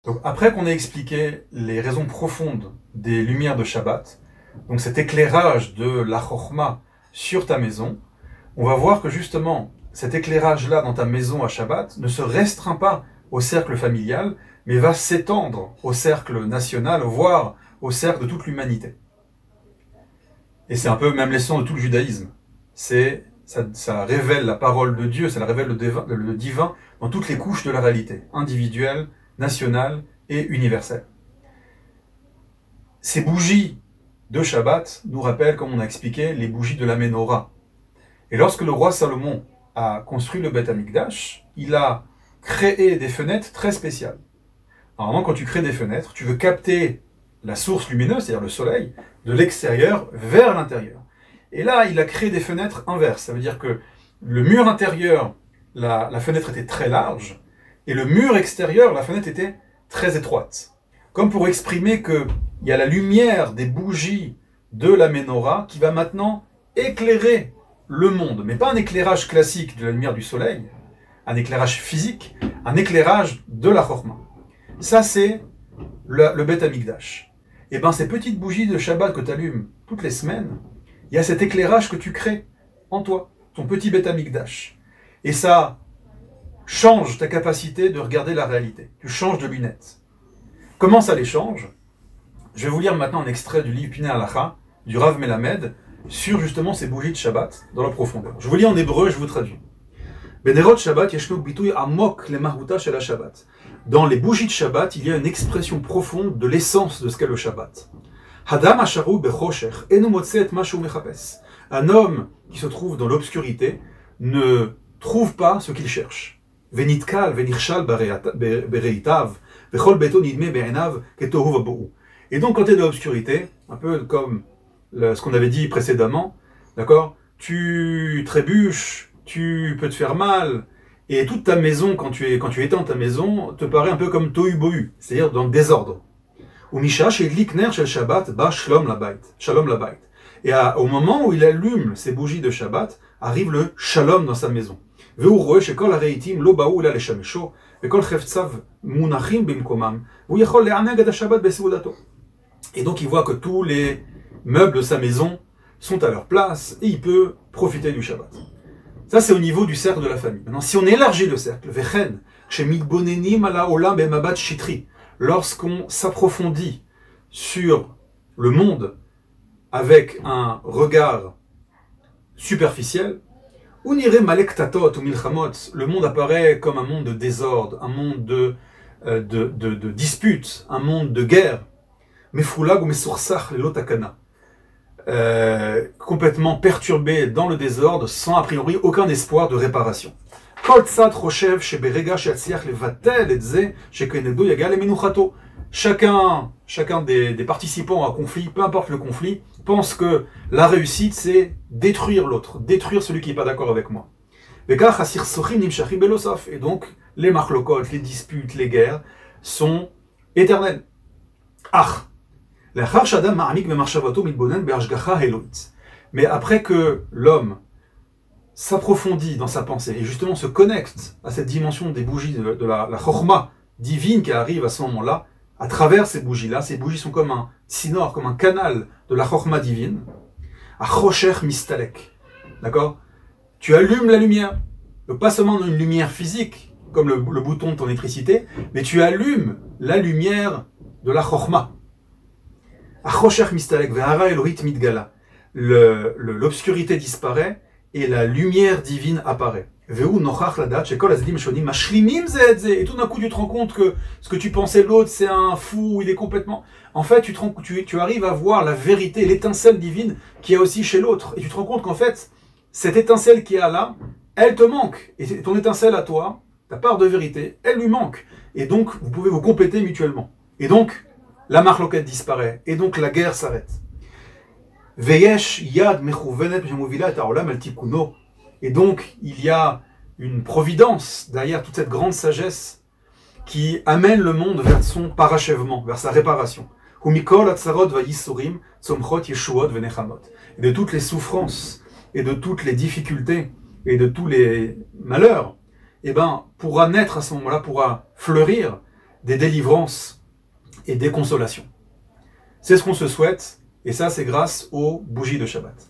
Donc, après qu'on ait expliqué les raisons profondes des lumières de Shabbat, donc cet éclairage de la Chokhmah sur ta maison, on va voir que justement, cet éclairage-là dans ta maison à Shabbat ne se restreint pas au cercle familial, mais va s'étendre au cercle national, voire au cercle de toute l'humanité. Et c'est un peu même l'essence de tout le judaïsme. Ça révèle la parole de Dieu, ça révèle le divin dans toutes les couches de la réalité, individuelle, nationale et universelle. Ces bougies de Shabbat nous rappellent, comme on a expliqué, les bougies de la Menorah. Et lorsque le roi Salomon a construit le Beth Amikdash, il a créé des fenêtres très spéciales. Normalement, quand tu crées des fenêtres, tu veux capter la source lumineuse, c'est-à-dire le soleil, de l'extérieur vers l'intérieur. Et là, il a créé des fenêtres inverses. Ça veut dire que le mur intérieur, la fenêtre était très large, et le mur extérieur, la fenêtre était très étroite. Comme pour exprimer qu'il y a la lumière des bougies de la Menorah qui va maintenant éclairer le monde. Mais pas un éclairage classique de la lumière du soleil, un éclairage physique, un éclairage de la Chokhmah. Ça, c'est le Beth Amikdash. Et bien, ces petites bougies de Shabbat que tu allumes toutes les semaines, il y a cet éclairage que tu crées en toi, ton petit Beth Amikdash. Et ça change ta capacité de regarder la réalité. Tu changes de lunettes. Comment ça les change? Je vais vous lire maintenant un extrait du livre Pinei Halacha, du Rav Melamed, sur justement ces bougies de Shabbat dans la profondeur. Je vous lis en hébreu et je vous traduis. Benerot Shabbat yeshno bituy amok lemahuta shel Shabbat. Dans les bougies de Shabbat, il y a une expression profonde de l'essence de ce qu'est le Shabbat. Hadam asharu bechosher enu motze et ma shu mechapes. Un homme qui se trouve dans l'obscurité ne trouve pas ce qu'il cherche. Venitkal venirshal bereitav vechol beto nidme be'enav ketohu vabou. Et donc quand tu es dans l'obscurité, un peu comme ce qu'on avait dit précédemment, d'accord, tu trébuches, tu peux te faire mal, et toute ta maison, quand tu éteins ta maison, te paraît un peu comme tohu bohu, c'est-à-dire dans le désordre. Ou misha chez l'ikner shel Shabbat ba shalom labait. Et au moment où il allume ses bougies de Shabbat, arrive le shalom dans sa maison. Veu roe shekol hareitim lo baou la leshamesho, vekol chefetzav munachim bimkomam, ou yachol le'aneg ad Shabbat beseudato. Et donc il voit que tous les meubles de sa maison sont à leur place et il peut profiter du Shabbat. Ça, c'est au niveau du cercle de la famille. Maintenant, si on élargit le cercle, lorsqu'on s'approfondit sur le monde avec un regard superficiel, le monde apparaît comme un monde de désordre, un monde de disputes, un monde de guerre. Complètement perturbé dans le désordre, sans a priori aucun espoir de réparation. Chacun des participants à un conflit, peu importe le conflit, pense que la réussite c'est détruire l'autre, détruire celui qui n'est pas d'accord avec moi. Et donc les marlokot, les disputes, les guerres sont éternelles. Mais après que l'homme s'approfondit dans sa pensée et justement se connecte à cette dimension des bougies de la Chokhmah divine qui arrive à ce moment-là, à travers ces bougies-là, ces bougies sont comme un sinor, comme un canal de la Chokhmah divine, à Chosher Mistalek. D'accord? Tu allumes la lumière, pas seulement une lumière physique, comme le bouton de ton électricité, mais tu allumes la lumière de la Chokhmah. L'obscurité disparaît et la lumière divine apparaît. Et tout d'un coup, tu te rends compte que ce que tu pensais l'autre, c'est un fou, il est complètement... En fait, tu arrives à voir la vérité, l'étincelle divine qu'il y a aussi chez l'autre. Et tu te rends compte qu'en fait, cette étincelle qu'il y a là, elle te manque. Et ton étincelle à toi, ta part de vérité, elle lui manque. Et donc, vous pouvez vous compléter mutuellement. Et donc, la marloquette disparaît, et donc la guerre s'arrête. Et donc, il y a une providence derrière toute cette grande sagesse qui amène le monde vers son parachèvement, vers sa réparation. Et de toutes les souffrances, et de toutes les difficultés, et de tous les malheurs, pourra naître à ce moment-là, pourra fleurir des délivrances et des consolations. C'est ce qu'on se souhaite, et ça c'est grâce aux bougies de Shabbat.